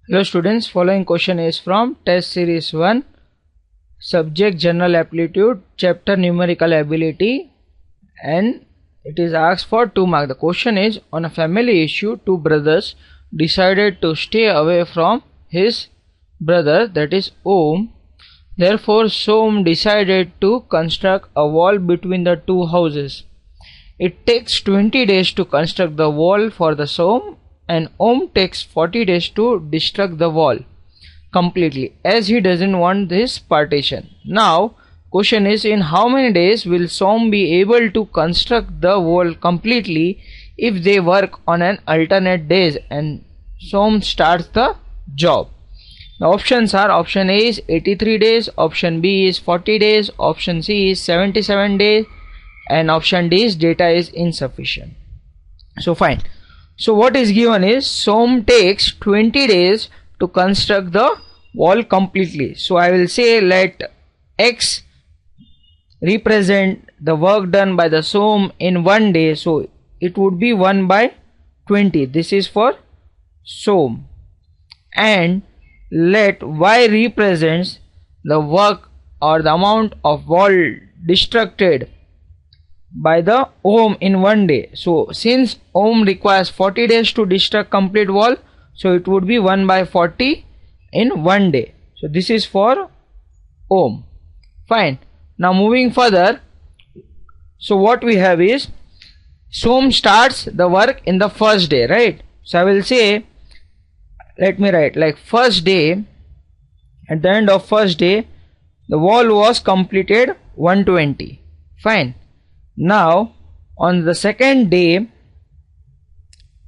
Hello students, following question is from test series 1, subject general aptitude, chapter numerical ability, and it is asked for 2 marks. The question is, on a family issue, two brothers decided to stay away from his brother, that is Om. Therefore Som decided to construct a wall between the two houses. It takes 20 days to construct the wall for the Som, and Om takes 40 days to destruct the wall completely, as he doesn't want this partition. Now question is, in how many days will Som be able to construct the wall completely if they work on an alternate days and Som starts the job? The options are: option A is 83 days, option B is 40 days, option C is 77 days, and option D is data is insufficient. So fine. So what is given is Som takes 20 days to construct the wall completely. So I will say let X represent the work done by the Som in 1 day. So it would be 1 by 20. This is for Som. And let Y represents the work or the amount of wall destructed by the Om in 1 day. So since Om requires 40 days to destruct complete wall, so it would be 1 by 40 in 1 day. So this is for Om. Fine. Now moving further, so what we have is Som starts the work in the first day, right? So I will say, let me write like first day. At the end of first day the wall was completed 120. Fine. Now on the second day,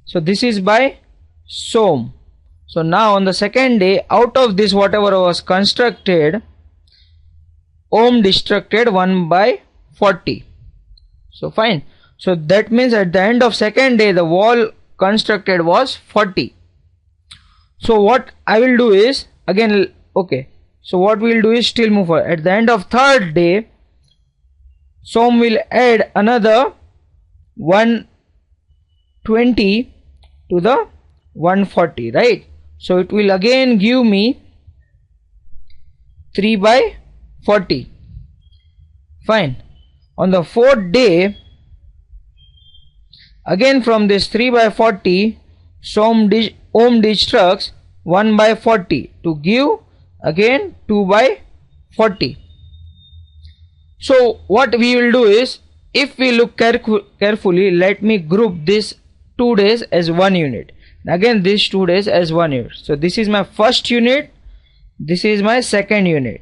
so this is by Som. So now on the second day, out of this whatever was constructed, Om destructed 1 by 40. So fine. So that means at the end of second day the wall constructed was 40. So what I will do is, again, okay, so what we will do is still move forward. At the end of third day, Som will add another 120 to the 140, right? So it will again give me 3 by 40. Fine. On the fourth day, again from this 3 by 40, Om destructs 1 by 40 to give again 2 by 40. So what we will do is, if we look carefully, let me group this 2 days as 1 unit. Again these 2 days as 1 unit. So this is my first unit, this is my second unit.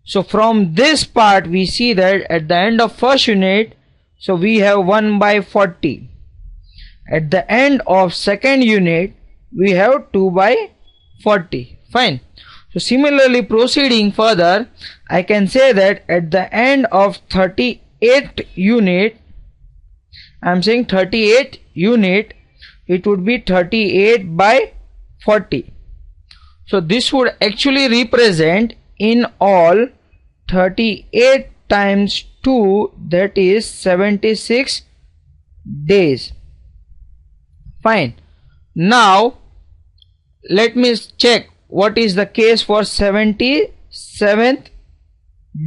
So from this part we see that at the end of first unit, so we have 1 by 40. At the end of second unit we have 2 by 40. Fine. So similarly proceeding further, I can say that at the end of 38 unit, I am saying 38 unit, it would be 38 by 40. So this would actually represent in all 38 times 2, that is 76 days. Fine. Now let me check what is the case for 77th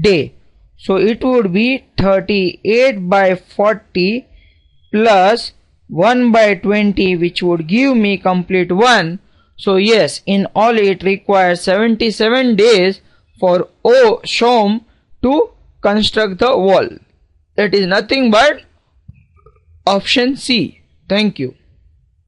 day. So it would be 38 by 40 plus 1 by 20, which would give me complete 1. So yes, in all it requires 77 days for Som to construct the wall. That is nothing but option C. Thank you.